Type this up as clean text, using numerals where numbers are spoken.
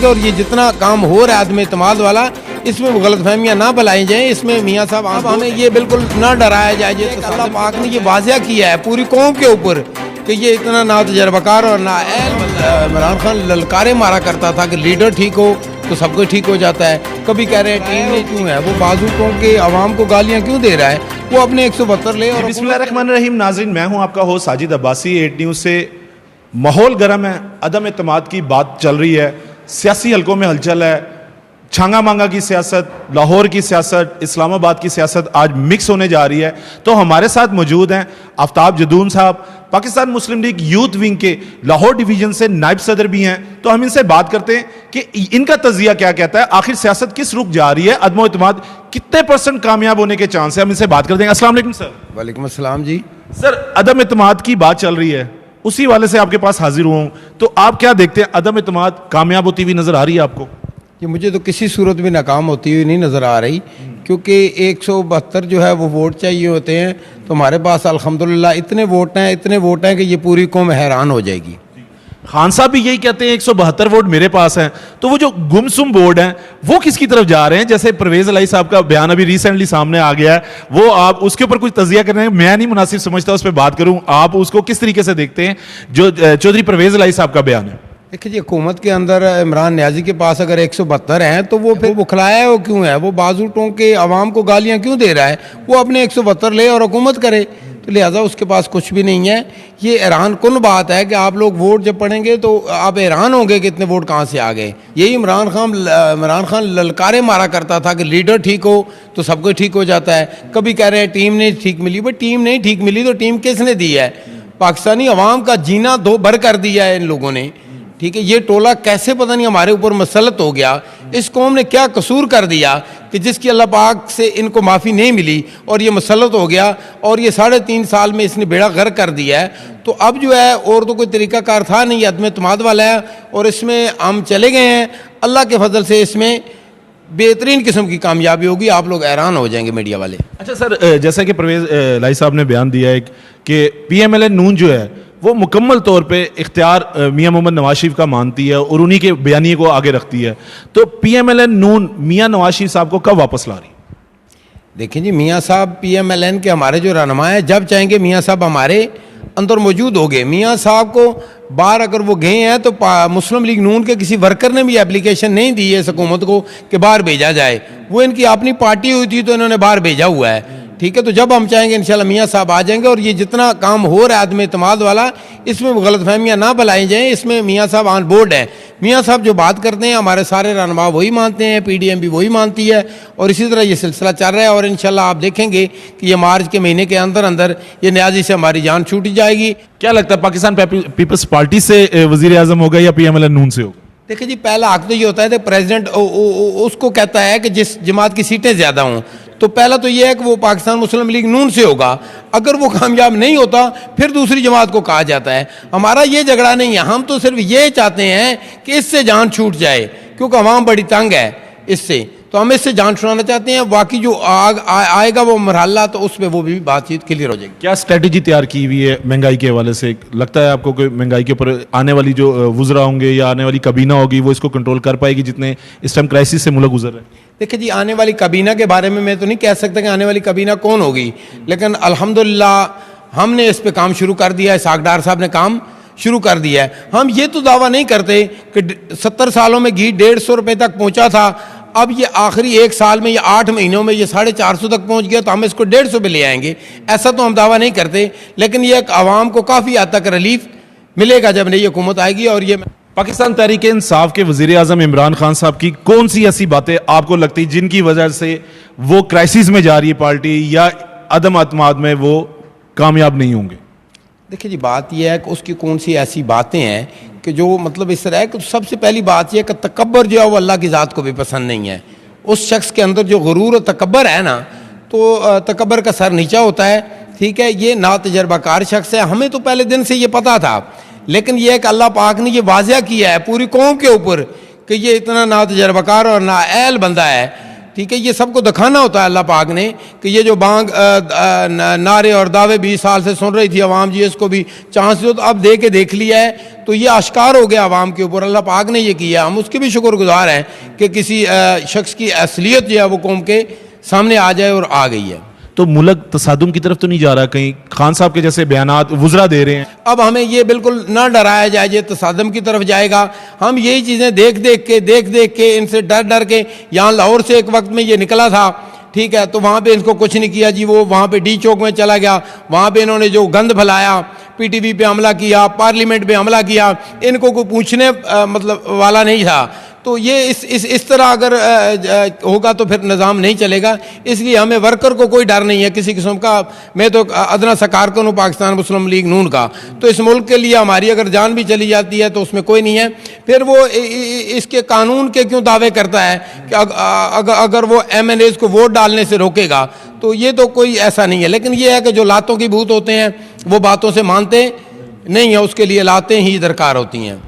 जाएंगे और ये जितना काम हो रहा है आदमी इत्मीनान वाला, इसमें वो गलतफहमियां ना बनाई जाएं। इसमें मियाँ साहब आप हमें ये बिल्कुल ना डराया जाए। ये तो अल्लाह पाक ने ये वाज़िया किया है पूरी कौम के ऊपर कि ये इतना ना तजर्बाकार और ना अहल। इमरान खान ललकारे मारा करता था कि लीडर ठीक हो तो सब कुछ ठीक हो जाता है। कभी कह रहे हैं टीम में क्यों है, वो बाजू के आवाम को गालियाँ क्यों दे रहा है, वो अपने 172 ले। और बिस्मिल्लाहिर्रहमानिर्रहीम। नाज़रीन, मैं हूं आपका होस्ट साजिद अब्बासी। 8 न्यूज़ से माहौल गर्म है, अदम एतमाद की बात चल रही है, सियासी हलकों में हलचल है, छांगा मांगा की सियासत, लाहौर की सियासत, इस्लामाबाद की सियासत आज मिक्स होने जा रही है। तो हमारे साथ मौजूद हैं आफ्ताब जदून साहब, पाकिस्तान मुस्लिम लीग यूथ विंग के लाहौर डिवीजन से नायब सदर भी हैं। तो हम इनसे बात करते हैं कि इनका तजिया क्या कहता है, आखिर सियासत किस रुख जा रही है, अदम एतमाद कितने % कामयाब होने के चांस है, हम इनसे बात कर देंगे। अस्सलाम वालेकुम सर। वालेकुम अस्सलाम जी। सर, अदम एतमाद की बात चल रही है, उसी वाले से आपके पास हाजिर हुआ हूं, तो आप क्या देखते हैं, अदम एतमाद कामयाब होती हुई नजर आ रही है आपको? कि मुझे तो किसी सूरत में नाकाम होती हुई नहीं नज़र आ रही, क्योंकि 172 जो है वो वोट चाहिए होते हैं। तो हमारे पास अल्हम्दुलिल्लाह इतने वोट हैं कि ये पूरी कौम हैरान हो जाएगी। खान साहब भी यही कहते हैं 172 वोट मेरे पास हैं। तो वो जो गुमसुम बोर्ड हैं वो किसकी तरफ जा रहे हैं? जैसे परवेज इलाही साहब का बयान अभी रिसेंटली सामने आ गया है, वो आप उसके ऊपर कुछ तजिया कर रहे हैं, मैं नहीं मुनासिब समझता उस पर बात करूं, आप उसको किस तरीके से देखते हैं जो चौधरी परवेज इलाही साहब का बयान है? देखिए जी, हुकूमत के अंदर इमरान न्याजी के पास अगर 172 हैं तो वो फिर बुखलाया है, वो क्यों है, वो बाजू टोंक के आवाम को गालियां क्यों दे रहा है? वो अपने 172 ले और हुकूमत करे। तो लिहाजा उसके पास कुछ भी नहीं है। ये हैरान कुन बात है कि आप लोग वोट जब पढ़ेंगे तो आप हैरान होंगे कि इतने वोट कहाँ से आ गए। यही इमरान खान ललकारे मारा करता था कि लीडर ठीक हो तो सब कुछ ठीक हो जाता है। कभी कह रहे हैं टीम नहीं ठीक मिली, बट टीम नहीं ठीक मिली तो टीम किसने दी है? पाकिस्तानी अवाम का जीना दो भर कर दिया है इन लोगों ने। ठीक है, ये टोला कैसे पता नहीं हमारे ऊपर मसलत हो गया। इस कौम ने क्या कसूर कर दिया कि जिसकी अल्लाह पाक से इनको माफ़ी नहीं मिली और ये मसलत हो गया, और ये 3.5 साल में इसने बेड़ा गर्क कर दिया है। तो अब जो है और तो कोई तरीकाकार था नहीं, अदम एतमाद वाला है और इसमें हम चले गए हैं। अल्लाह के फजल से इसमें बेहतरीन किस्म की कामयाबी होगी, आप लोग हैरान हो जाएंगे मीडिया वाले। अच्छा सर, जैसा कि परवेज इलाही साहब ने बयान दिया है कि PMLN नून जो है वो मुकम्मल तौर पे इख्तियार मियां मोहम्मद नवाज शरीफ का मानती है और उन्हीं के बयानिए को आगे रखती है, तो PMLN नून मियां नवाज शरीफ साहब को कब वापस ला रही? देखिए जी, मियां साहब PMLN के हमारे जो रहनुमा है, जब चाहेंगे मियां साहब हमारे अंदर मौजूद हो गए। मियां साहब को बाहर अगर वो गए हैं तो मुस्लिम लीग नून के किसी वर्कर ने भी एप्लीकेशन नहीं दी है इस हुकूमत को कि बाहर भेजा जाए। वो इनकी अपनी पार्टी हुई थी तो इन्होंने बाहर भेजा हुआ है। ठीक है, तो जब हम चाहेंगे इंशाल्लाह मियां साहब आ जाएंगे और ये जितना काम हो रहा है आदमी इत्मीनान वाला, इसमें वो गलतफहमियां ना बनाई जाएं। इसमें मियां साहब ऑन बोर्ड है। मियां साहब जो बात करते हैं हमारे सारे रहनुमा वही मानते हैं, PDM भी वही मानती है, और इसी तरह ये सिलसिला चल रहा है। और इंशाल्लाह आप देखेंगे कि ये मार्च के महीने के अंदर अंदर ये न्याजी से हमारी जान छूटी जाएगी। क्या लगता है, पाकिस्तान पीपल्स पार्टी से वजीर आजम होगा या PMLN नून से होगा? देखिए जी, पहला हक तो ये होता है कि प्रेसिडेंट उसको कहता है कि जिस जमात की सीटें ज़्यादा हों, तो पहला तो ये है कि वो पाकिस्तान मुस्लिम लीग नून से होगा। अगर वो कामयाब नहीं होता फिर दूसरी जमात को कहा जाता है। हमारा ये झगड़ा नहीं है, हम तो सिर्फ ये चाहते हैं कि इससे जान छूट जाए, क्योंकि अवाम बड़ी तंग है इससे, तो हम इससे जान छुड़ाना चाहते हैं। बाकी जो आएगा वो मरहला, तो उसमें वो भी बातचीत क्लियर हो जाएगी। क्या स्ट्रेटेजी तैयार की हुई है महंगाई के हवाले से? लगता है आपको कि महंगाई के ऊपर आने वाली जो वुज़रा होंगे या आने वाली कबीना होगी वो इसको कंट्रोल कर पाएगी, जितने इस टाइम क्राइसिस से मुल्क गुजर रहे हैं? देखिए जी, आने वाली कबीना के बारे में मैं तो नहीं कह सकता कि आने वाली कबीना कौन होगी, लेकिन अल्हम्दुलिल्लाह हमने इस पे काम शुरू कर दिया है। सागडार साहब ने काम शुरू कर दिया है। हम ये तो दावा नहीं करते कि 70 सालों में घी 150 रुपये तक पहुंचा था, अब ये आखिरी 1 साल में या 8 महीनों में ये 450 तक पहुंच गया तो हम इसको 150 पे ले आएंगे, ऐसा तो हम दावा नहीं करते। लेकिन ये आवाम को काफ़ी हद तक रिलीफ मिलेगा जब नई हुकूमत आएगी। और ये पाकिस्तान तहरीक इंसाफ के वजीर आजम इमरान खान साहब की कौन सी ऐसी बातें आपको लगती जिनकी वजह से वो क्राइसिस में जा रही है पार्टी, या अदम एतमाद में वो कामयाब नहीं होंगे? देखिए जी, बात यह है कि उसकी कौन सी ऐसी बातें हैं कि जो मतलब इस तरह है कि सबसे पहली बात यह है कि तकब्बर जो है वो अल्लाह की ज़ात को भी पसंद नहीं है। उस शख्स के अंदर जो गुरूर और तकब्बर है ना, तो तकब्बर का सर नीचा होता है। ठीक है, ये ना तजर्बाकार शख्स है, हमें तो पहले दिन से ये पता था, लेकिन यह है कि अल्लाह पाक ने ये वाज़िया किया है पूरी कौम के ऊपर कि ये इतना ना तजर्बाकार और ना अहल बंदा है। ठीक है, ये सबको दिखाना होता है अल्लाह पाक ने कि ये जो बांग नारे और दावे 20 साल से सुन रही थी अवाम, जी इसको भी चांस दो, तो अब दे के देख लिया है तो ये आश्कार हो गया अवाम के ऊपर। अल्लाह पाक ने ये किया, हम उसके भी शुक्रगुजार हैं कि किसी शख्स की असलियत जो है वो कौम के सामने आ जाए, और आ गई है। तो मुल्क तसादुम की तरफ तो नहीं जा रहा कहीं? खान साहब के जैसे बयानात वुज़रा दे रहे हैं। अब हमें ये बिल्कुल ना डराया जाए ये तसादम की तरफ जाएगा। हम यही चीज़ें देख देख के इनसे डर डर के, यहाँ लाहौर से एक वक्त में ये निकला था, ठीक है, तो वहाँ पे इनको कुछ नहीं किया जी, वो वहाँ पे डी चौक में चला गया, वहाँ पे इन्होंने जो गंद फैलाया, पीटीवी पे हमला किया, पार्लियामेंट पे हमला किया, इनको कोई पूछने मतलब वाला नहीं था। तो ये इस तरह अगर होगा तो फिर निज़ाम नहीं चलेगा। इसलिए हमें वर्कर को कोई डर नहीं है किसी किस्म का। मैं तो अदना सा कारकुन हूँ पाकिस्तान मुस्लिम लीग नून का, तो इस मुल्क के लिए हमारी अगर जान भी चली जाती है तो उसमें कोई नहीं है। फिर वो इसके कानून के क्यों दावे करता है कि अगर वो MNAs को वोट डालने से रोकेगा, तो ये तो कोई ऐसा नहीं है। लेकिन ये है कि जो लातों की भूत होते हैं वो बातों से मानते नहीं है, उसके लिए लातें ही दरकार होती हैं।